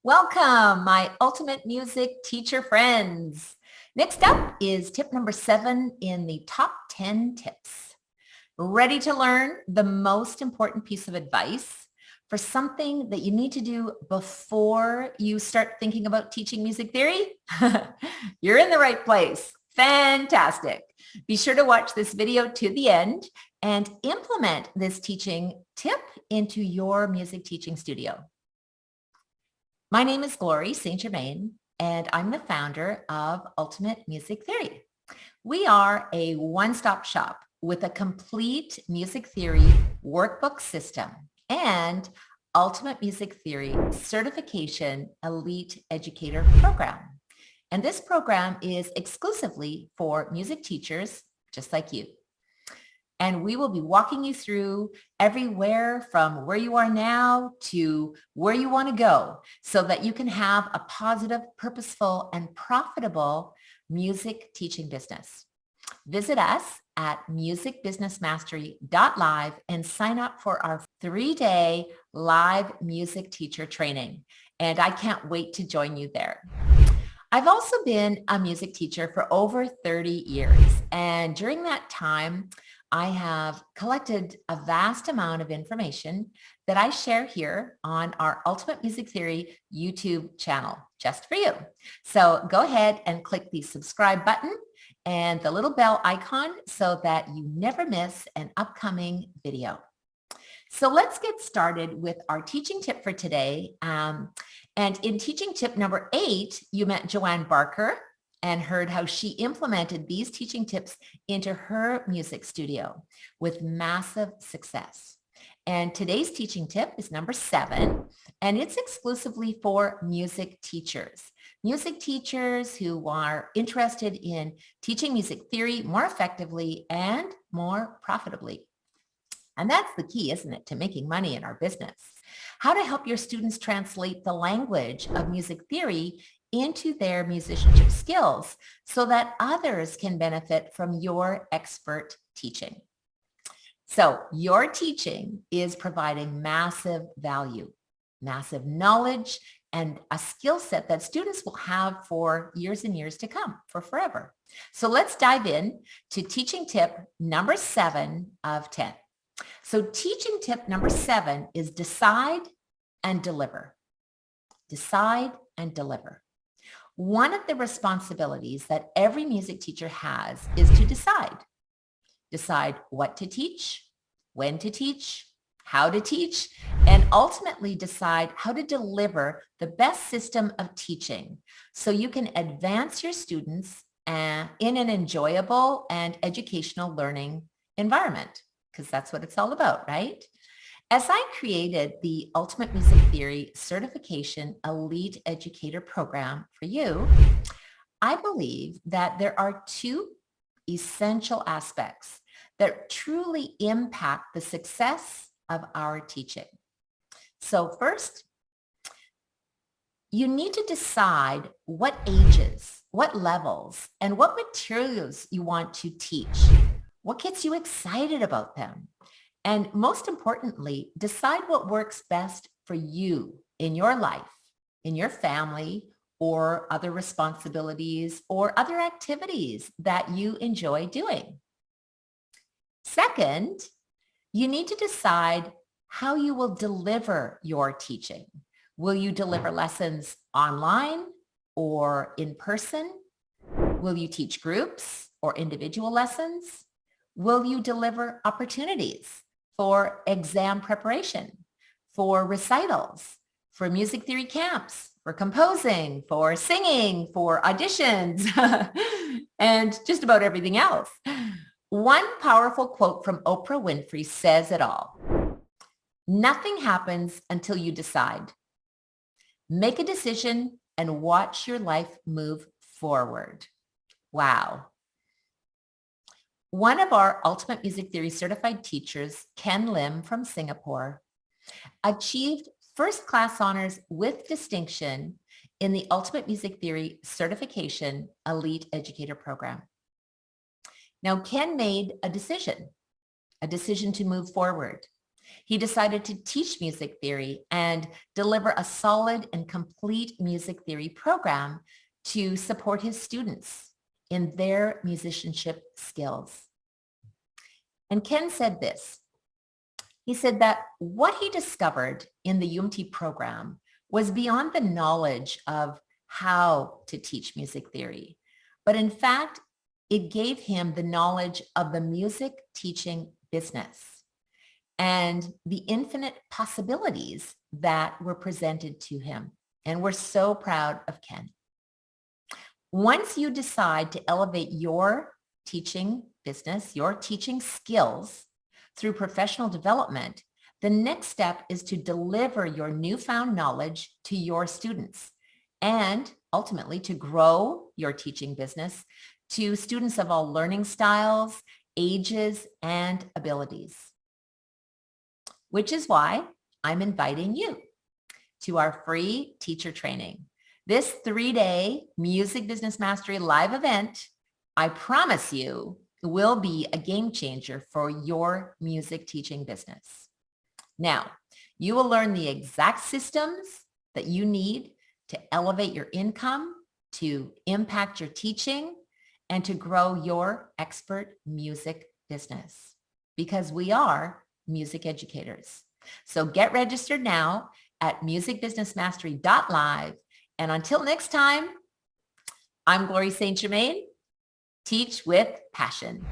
Welcome, my ultimate music teacher friends. Next up is tip number 7 in the top 10 tips. Ready to learn the most important piece of advice for something that you need to do before you start thinking about teaching music theory? You're in the right place. Fantastic. Be sure to watch this video to the end and implement this teaching tip into your music teaching studio. My name is Glory St. Germain, and I'm the founder of Ultimate Music Theory. We are a one-stop shop with a complete music theory workbook system and Ultimate Music Theory Certification Elite Educator Program. And this program is exclusively for music teachers just like you. And we will be walking you through everywhere from where you are now to where you want to go so that you can have a positive, purposeful, and profitable music teaching business. Visit us at MusicBusinessMastery.live and sign up for our 3-day live music teacher training. And I can't wait to join you there. I've also been a music teacher for over 30 years. And during that time, I have collected a vast amount of information that I share here on our Ultimate Music Theory YouTube channel, just for you. So go ahead and click the subscribe button and the little bell icon so that you never miss an upcoming video. So let's get started with our teaching tip for today. And in teaching tip number 8, you met Joanne Barker and heard how she implemented these teaching tips into her music studio with massive success. And today's teaching tip is number 7, and it's exclusively for music teachers. Music teachers who are interested in teaching music theory more effectively and more profitably. And that's the key, isn't it, to making money in our business? How to help your students translate the language of music theory into their musicianship skills so that others can benefit from your expert teaching. So your teaching is providing massive value, massive knowledge, and a skill set that students will have for years and years to come, for forever. So let's dive in to teaching tip number 7 of 10. So teaching tip number 7 is decide and deliver. Decide and deliver. One of the responsibilities that every music teacher has is to decide. Decide what to teach, when to teach, how to teach, and ultimately decide how to deliver the best system of teaching so you can advance your students in an enjoyable and educational learning environment, because that's what it's all about, right? As I created the Ultimate Music Theory Certification Elite Educator Program for you, I believe that there are 2 essential aspects that truly impact the success of our teaching. So first, you need to decide what ages, what levels, and what materials you want to teach. What gets you excited about them? And most importantly, decide what works best for you in your life, in your family, or other responsibilities or other activities that you enjoy doing. Second, you need to decide how you will deliver your teaching. Will you deliver lessons online or in person? Will you teach groups or individual lessons? Will you deliver opportunities for exam preparation, for recitals, for music theory camps, for composing, for singing, for auditions, and just about everything else? One powerful quote from Oprah Winfrey says it all. Nothing happens until you decide. Make a decision and watch your life move forward. Wow. One of our Ultimate Music Theory certified teachers, Ken Lim from Singapore, achieved first-class honors with distinction in the Ultimate Music Theory Certification Elite Educator Program. Now, Ken made a decision to move forward. He decided to teach music theory and deliver a solid and complete music theory program to support his students in their musicianship skills. And Ken said this. He said that what he discovered in the UMT program was beyond the knowledge of how to teach music theory, but in fact, it gave him the knowledge of the music teaching business and the infinite possibilities that were presented to him. And we're so proud of Ken. Once you decide to elevate your teaching business, your teaching skills through professional development, the next step is to deliver your newfound knowledge to your students and ultimately to grow your teaching business to students of all learning styles, ages, and abilities. Which is why I'm inviting you to our free teacher training. This 3-day Music Business Mastery live event, I promise you, will be a game changer for your music teaching business. Now, you will learn the exact systems that you need to elevate your income, to impact your teaching, and to grow your expert music business, because we are music educators. So get registered now at MusicBusinessMastery.live. And until next time, I'm Gloria St. Germain. Teach with passion.